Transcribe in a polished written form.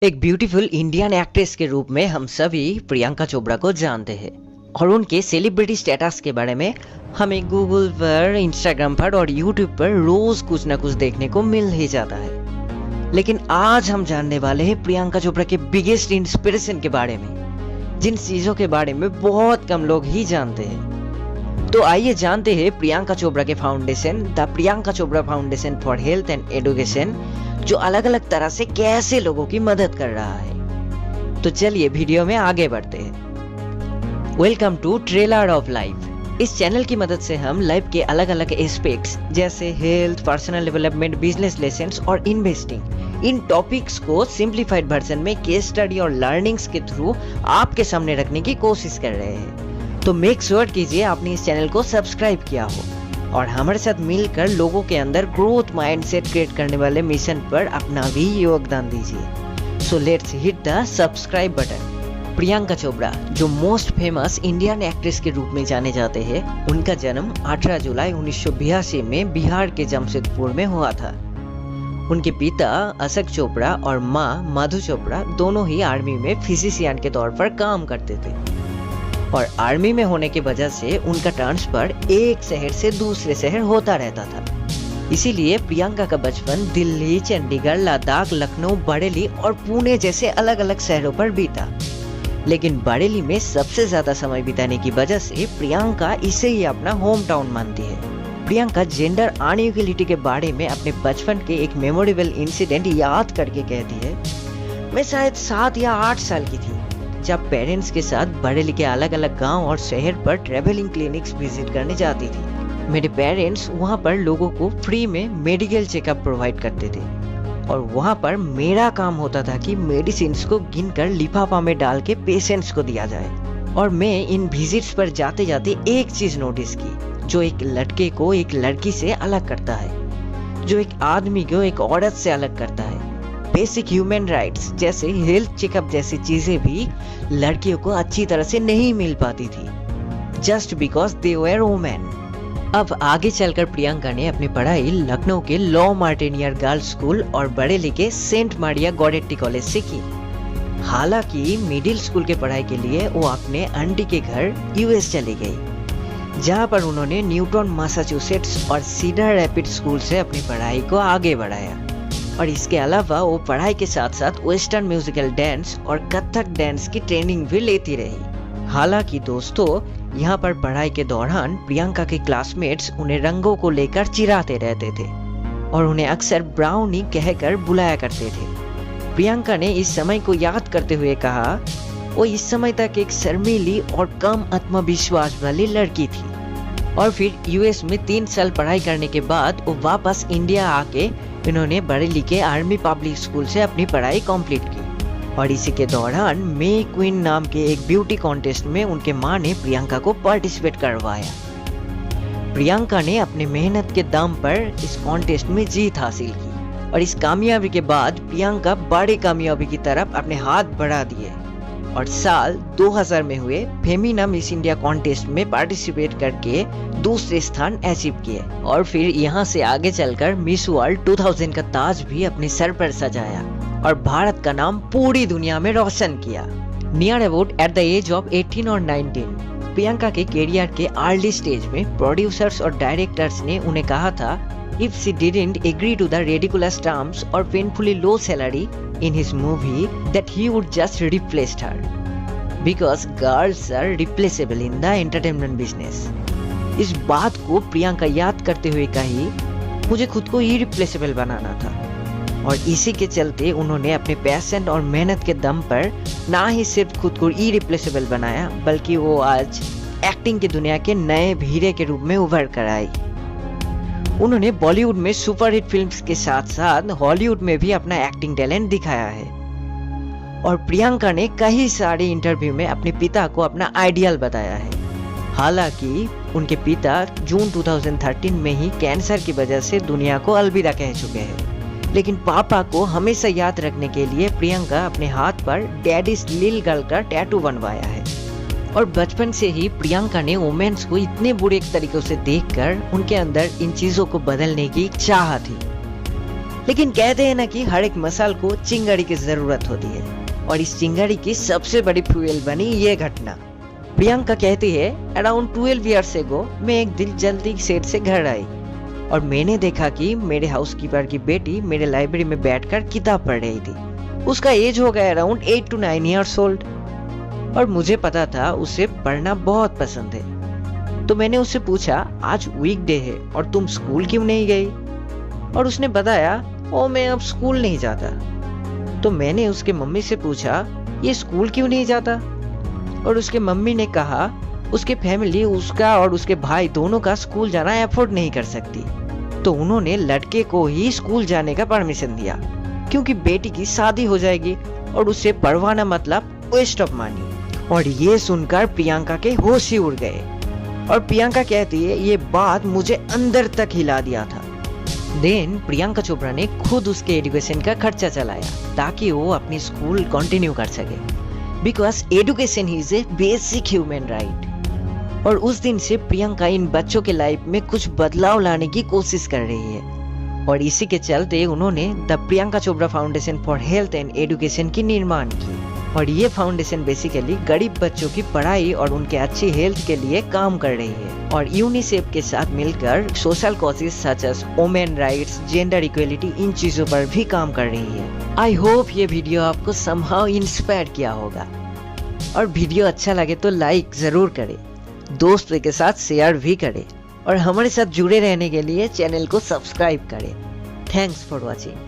एक beautiful Indian actress के रूप में हम सभी प्रियंका चोपड़ा को जानते हैं और उनके सेलिब्रिटी स्टेटस के बारे में हमें गूगल पर, इंस्टाग्राम पर और यूट्यूब पर रोज कुछ ना कुछ देखने को मिल ही जाता है। लेकिन आज हम जानने वाले हैं प्रियंका चोपड़ा के बिगेस्ट इंस्पिरेशन के बारे में, जिन चीजों के बारे में बहुत कम लोग ही जानते हैं। तो आइए जानते हैं प्रियंका चोपड़ा के foundation, the Priyanka Chopra foundation for health and education, जो अलग अलग तरह से कैसे लोगों की मदद कर रहा है। तो चलिए वीडियो में आगे बढ़ते हैं। Welcome to trailer of life. इस चैनल की मदद से हम लाइफ के अलग अलग एस्पेक्ट्स जैसे health, personal development, business lessons और इन्वेस्टिंग, इन टॉपिक्स को सिंप्लीफाइड वर्जन में केस स्टडी और लर्निंग्स के थ्रू आपके सामने रखने की कोशिश कर रहे हैं। तो मेक श्योर कीजिए आपने इस चैनल को सब्सक्राइब किया हो और हमारे साथ मिलकर लोगों के अंदर ग्रोथ माइंडसेट क्रिएट करने वाले मिशन पर अपना भी योगदान दीजिए। So let's hit the subscribe button. Priyanka Chopra, जो मोस्ट फेमस इंडियन एक्ट्रेस के रूप में जाने जाते हैं, उनका जन्म 18 जुलाई 1982 में बिहार के जमशेदपुर में हुआ था। उनके पिता अशोक चोपड़ा और माँ मधु चोपड़ा दोनों ही आर्मी में फिजिशियन के तौर पर काम करते थे और आर्मी में होने की वजह से उनका ट्रांसफर एक शहर से दूसरे शहर होता रहता था। इसीलिए प्रियंका का बचपन दिल्ली, चंडीगढ़, लद्दाख, लखनऊ, बरेली और पुणे जैसे अलग अलग शहरों पर बीता। लेकिन बरेली में सबसे ज्यादा समय बिताने की वजह से प्रियंका इसे ही अपना होम टाउन मानती है। प्रियंका जेंडर अनइक्वलिटी के बारे में अपने बचपन के एक मेमोरेबल इंसिडेंट याद करके कहती है, मैं शायद 7 या 8 साल की थी जब पेरेंट्स के साथ बरेली के अलग अलग गांव और शहर पर ट्रेवलिंग क्लिनिक्स विजिट करने जाती थी। मेरे पेरेंट्स वहां पर लोगों को फ्री में मेडिकल चेकअप प्रोवाइड करते थे और वहां पर मेरा काम होता था कि मेडिसिन को गिनकर लिफाफा में डाल के पेशेंट्स को दिया जाए। और मैं इन विजिट्स पर जाते जाते एक चीज नोटिस की जो एक लड़के को एक लड़की से अलग करता है, जो एक आदमी को एक औरत से अलग करता है। बेसिक ह्यूमन राइट्स जैसे हेल्थ चेकअप जैसी चीजें भी लड़कियों को अच्छी तरह से नहीं मिल पाती थी, just because they were women. अब आगे चलकर प्रियंका ने अपनी पढ़ाई लखनऊ के लॉ मार्टिनियर गर्ल्स स्कूल और बरेली के सेंट मारिया गोडेट्टी कॉलेज से की। हालांकि मिडिल स्कूल के पढ़ाई के लिए वो अपने आंटी के घर यूएस चली गई, जहां पर उन्होंने न्यूटन मैसाचुसेट्स और सीडर रैपिड स्कूल से अपनी पढ़ाई को आगे बढ़ाया। और इसके अलावा वो पढ़ाई के साथ साथ वेस्टर्न म्यूजिकल डांस और कथक डांस की ट्रेनिंग भी लेती रही। हालांकि दोस्तों, यहाँ पर पढ़ाई के दौरान प्रियंका के क्लासमेट्स उन्हें रंगों को लेकर चिढ़ाते रहते थे और उन्हें अक्सर ब्राउनी कहकर बुलाया करते थे। प्रियंका ने इस समय को याद करते हुए कहा, वो इस समय तक एक शर्मीली और कम आत्मविश्वास वाली लड़की थी। और फिर यूएस में 3 साल पढ़ाई करने के बाद वो वापस इंडिया आके इन्होंने बरेली के आर्मी पब्लिक स्कूल से अपनी पढ़ाई कंप्लीट की। और इसी के दौरान मे क्वीन नाम के एक ब्यूटी कॉन्टेस्ट में उनके मां ने प्रियंका को पार्टिसिपेट करवाया। प्रियंका ने अपने मेहनत के दम पर इस कॉन्टेस्ट में जीत हासिल की और इस कामयाबी के बाद प्रियंका बड़ी कामयाबी की तरफ अपने हाथ बढ़ा दिए और साल 2000 में हुए फेमिना मिस इंडिया कॉन्टेस्ट में पार्टिसिपेट करके दूसरे स्थान अचीव किए और फिर यहाँ से आगे चलकर मिस वर्ल्ड 2000 का ताज भी अपने सर पर सजाया और भारत का नाम पूरी दुनिया में रोशन किया। Near about at the age of 18 और 19, प्रियंका के करियर के अर्ली स्टेज में प्रोड्यूसर्स और डायरेक्टर्स ने उन्हें कहा था, if she didn't agree to the ridiculous terms or painfully low salary in his movie, that he would just replace her because girls are replaceable in the entertainment business। इस बात को प्रियंका याद करते हुए कही, मुझे खुद को इरिप्लेसेबल बनाना था। और इसी के चलते उन्होंने अपने पैशन और मेहनत के दम पर ना ही सिर्फ खुद को इरिप्लेसेबल बनाया, बल्कि वो आज एक्टिंग की दुनिया के नए हीरे के रूप में उभर कर आई। उन्होंने बॉलीवुड में सुपरहिट फिल्म्स के साथ साथ हॉलीवुड में भी अपना एक्टिंग टैलेंट दिखाया है। और प्रियंका ने कई सारे इंटरव्यू में अपने पिता को अपना आइडियल बताया है। हालांकि उनके पिता जून 2013 में ही कैंसर की वजह से दुनिया को अलविदा कह चुके हैं, लेकिन पापा को हमेशा याद रखने के लिए प्रियंका अपने हाथ पर डैडीज लिल गर्ल का टैटू बनवाया है। और बचपन से ही प्रियंका ने वुमेन्स को इतने बुरे तरीकों से देखकर उनके अंदर इन चीजों को बदलने की चाह थी। लेकिन कहते हैं ना कि हर एक मसाल को चिंगारी की जरूरत होती है, और इस चिंगारी की सबसे बड़ी फ्यूल बनी ये घटना। प्रियंका कहती है, अराउंड 12 ईयर्स एगो मैं एक दिन जल्दी सेट से घर आई और मैंने देखा कि मेरे हाउसकीपर की बेटी मेरे लाइब्रेरी में बैठकर किताब पढ़ रही थी। उसका एज हो गया अराउंड 8 to 9 ईयर्स ओल्ड, और मुझे पता था उसे पढ़ना बहुत पसंद है। तो मैंने उससे पूछा, आज वीकडे है और तुम स्कूल क्यों नहीं गई? और उसने बताया, ओ मैं अब स्कूल नहीं जाता। तो मैंने उसके मम्मी से पूछा, ये स्कूल क्यों नहीं जाता? और उसके मम्मी ने कहा, उसके फैमिली उसका और उसके भाई दोनों का स्कूल जाना अफोर्ड नहीं कर सकती, तो उन्होंने लड़के को ही स्कूल जाने का परमिशन दिया, क्योंकि बेटी की शादी हो जाएगी और उसे पढ़वाना मतलब वेस्ट ऑफ मनी। और ये सुनकर प्रियंका के होश ही उड़ गए, और प्रियंका कहती है, ये बात मुझे अंदर तक हिला दिया था। देन प्रियंका चोपड़ा ने खुद उसके एजुकेशन का खर्चा चलाया ताकि वो अपनी स्कूल कंटिन्यू कर सके, because education is a basic human right. और उस दिन से प्रियंका इन बच्चों के लाइफ में कुछ बदलाव लाने की कोशिश कर रही है, और इसी के चलते उन्होंने the Priyanka Chopra foundation for health and education की निर्माण की। और ये फाउंडेशन बेसिकली गरीब बच्चों की पढ़ाई और उनके अच्छी हेल्थ के लिए काम कर रही है, और यूनिसेफ के साथ मिलकर social causes such as women rights, gender equality, इन चीजों पर भी काम कर रही है। आई होप ये वीडियो आपको समहाउ इंस्पायर किया होगा, और वीडियो अच्छा लगे तो लाइक जरूर करें, दोस्तों के साथ शेयर भी करें, और हमारे साथ जुड़े रहने के लिए चैनल को सब्सक्राइब करें। Thanks for watching.